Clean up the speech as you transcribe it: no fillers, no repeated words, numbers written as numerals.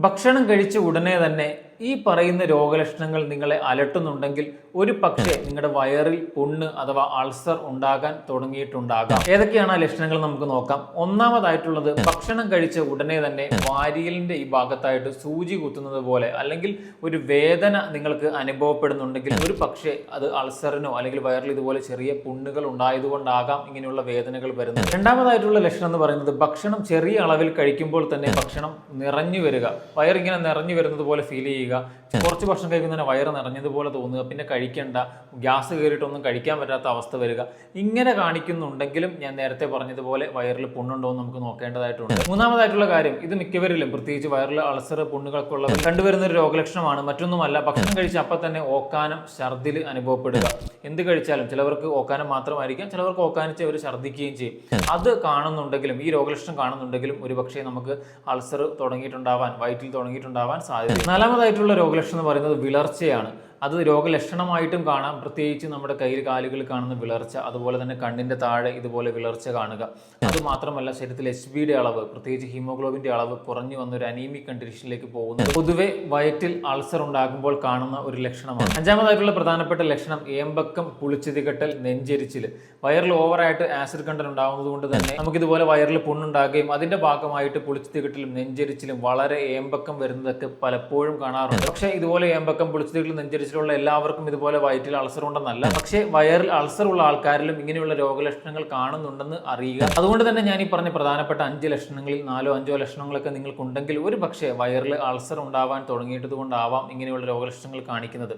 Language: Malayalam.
ഭക്ഷണം കഴിച്ച ഉടനെ തന്നെ ഈ പറയുന്ന രോഗലക്ഷണങ്ങൾ നിങ്ങളെ അലട്ടുന്നുണ്ടെങ്കിൽ ഒരു പക്ഷേ നിങ്ങളുടെ വയറിൽ പുണ്ണ് അഥവാ അൾസർ ഉണ്ടാകാൻ തുടങ്ങിയിട്ടുണ്ടാകാം. ഏതൊക്കെയാണ് ആ ലക്ഷണങ്ങൾ നമുക്ക് നോക്കാം. ഒന്നാമതായിട്ടുള്ളത്, ഭക്ഷണം കഴിച്ച ഉടനെ തന്നെ വാരിയലിന്റെ ഈ ഭാഗത്തായിട്ട് സൂചി കുത്തുന്നത് പോലെ അല്ലെങ്കിൽ ഒരു വേദന നിങ്ങൾക്ക് അനുഭവപ്പെടുന്നുണ്ടെങ്കിൽ ഒരു പക്ഷേ അത് അൾസറിനോ അല്ലെങ്കിൽ വയറിൽ ഇതുപോലെ ചെറിയ പുണ്ണുകൾ ഉണ്ടായതുകൊണ്ടാകാം ഇങ്ങനെയുള്ള വേദനകൾ വരുന്നത്. രണ്ടാമതായിട്ടുള്ള ലക്ഷണം എന്ന് പറയുന്നത്, ഭക്ഷണം ചെറിയ അളവിൽ കഴിക്കുമ്പോൾ തന്നെ ഭക്ഷണം നിറഞ്ഞു വരിക, വയറിങ്ങനെ നിറഞ്ഞു വരുന്നത് പോലെ ഫീൽ ചെയ്യുക, കുറച്ച് ഭക്ഷണം കഴിക്കുന്നതിന് വയറ് നിറഞ്ഞതുപോലെ തോന്നുക, പിന്നെ കഴിക്കേണ്ട, ഗ്യാസ് കയറിയിട്ടൊന്നും കഴിക്കാൻ പറ്റാത്ത അവസ്ഥ വരിക, ഇങ്ങനെ കാണിക്കുന്നുണ്ടെങ്കിലും ഞാൻ നേരത്തെ പറഞ്ഞതുപോലെ വയറിൽ പുണ്ണുണ്ടോ എന്ന് നമുക്ക് നോക്കേണ്ടതായിട്ടുണ്ട്. മൂന്നാമതായിട്ടുള്ള കാര്യം, ഇത് മിക്കവരിലും പ്രത്യേകിച്ച് വയറിൽ അൾസർ പുണ്ണുകൾക്കുള്ളവർ കണ്ടുവരുന്ന ഒരു രോഗലക്ഷണമാണ്. മറ്റൊന്നുമല്ല, ഭക്ഷണം കഴിച്ച അപ്പം തന്നെ ഓക്കാനം, ഛർദിൽ അനുഭവപ്പെടുക. എന്ത് കഴിച്ചാലും ചിലവർക്ക് ഓക്കാനം മാത്രമായിരിക്കാം, ചിലവർക്ക് ഓക്കാനിച്ച് അവർ ഛർദിക്കുകയും ചെയ്യും. അത് കാണുന്നുണ്ടെങ്കിലും, ഈ രോഗലക്ഷണം കാണുന്നുണ്ടെങ്കിലും ഒരു പക്ഷേ നമുക്ക് അൾസർ തുടങ്ങിയിട്ടുണ്ടാവാൻ, വയറ്റിൽ തുടങ്ങിയിട്ടുണ്ടാവാൻ സാധ്യത. നാലാമതായിട്ടുള്ള രോഗലക്ഷണം എന്ന് പറയുന്നത് വിളർച്ചയാണ്. അത് രോഗലക്ഷണമായിട്ടും കാണാം, പ്രത്യേകിച്ച് നമ്മുടെ കയ്യിൽ കാലുകളിൽ കാണുന്ന വിളർച്ച, അതുപോലെ തന്നെ കണ്ണിന്റെ താഴെ ഇതുപോലെ വിളർച്ച കാണുക. അതുമാത്രമല്ല, ശരീരത്തിൽ HBയുടെ അളവ്, പ്രത്യേകിച്ച് ഹീമോഗ്ലോബിന്റെ അളവ് കുറഞ്ഞു വന്ന ഒരു അനീമിക് കണ്ടീഷനിലേക്ക് പോകുന്നത് പൊതുവെ വയറ്റിൽ അൾസർ ഉണ്ടാകുമ്പോൾ കാണുന്ന ഒരു ലക്ഷണമാണ്. അഞ്ചാമതായിട്ടുള്ള പ്രധാനപ്പെട്ട ലക്ഷണം ഏമ്പക്കം, പുളിച്ചിതികട്ടൽ, നെഞ്ചെരിച്ചിൽ. വയറിൽ ഓവറായിട്ട് ആസിഡ് കണ്ടന്റ് ഉണ്ടാകുന്നത് കൊണ്ട് തന്നെ നമുക്കിതുപോലെ വയറിൽ പുണ്ണുണ്ടാകുകയും അതിന്റെ ഭാഗമായിട്ട് പുളിച്ചിതികട്ടലും നെഞ്ചെരിച്ചിലും വളരെ ഏമ്പക്കം വരുന്നതൊക്കെ പലപ്പോഴും കാണാറുണ്ട്. പക്ഷേ ഇതുപോലെ ഏമ്പക്കം, പുളിച്ചിതികട്ടലും നെഞ്ചെരിച്ചിലുള്ള എല്ലാവർക്കും ഇതുപോലെ വയറ്റിൽ അൾസർ ഉണ്ടെന്നല്ല, പക്ഷേ വയറിൽ അൾസർ ഉള്ള ആൾക്കാരിലും ഇങ്ങനെയുള്ള രോഗലക്ഷണങ്ങൾ കാണുന്നുണ്ടെന്ന് അറിയുക. അതുകൊണ്ട് തന്നെ ഞാൻ ഈ പറഞ്ഞ പ്രധാനപ്പെട്ട 5 ലക്ഷണങ്ങളിൽ 4-5 ലക്ഷണങ്ങളൊക്കെ നിങ്ങൾക്കുണ്ടെങ്കിൽ ഒരു പക്ഷേ വയറിൽ അൾസർ ഉണ്ടാവാൻ തുടങ്ങിയിട്ടത് കൊണ്ടാവാം ഇങ്ങനെയുള്ള രോഗലക്ഷണങ്ങൾ കാണിക്കുന്നത്.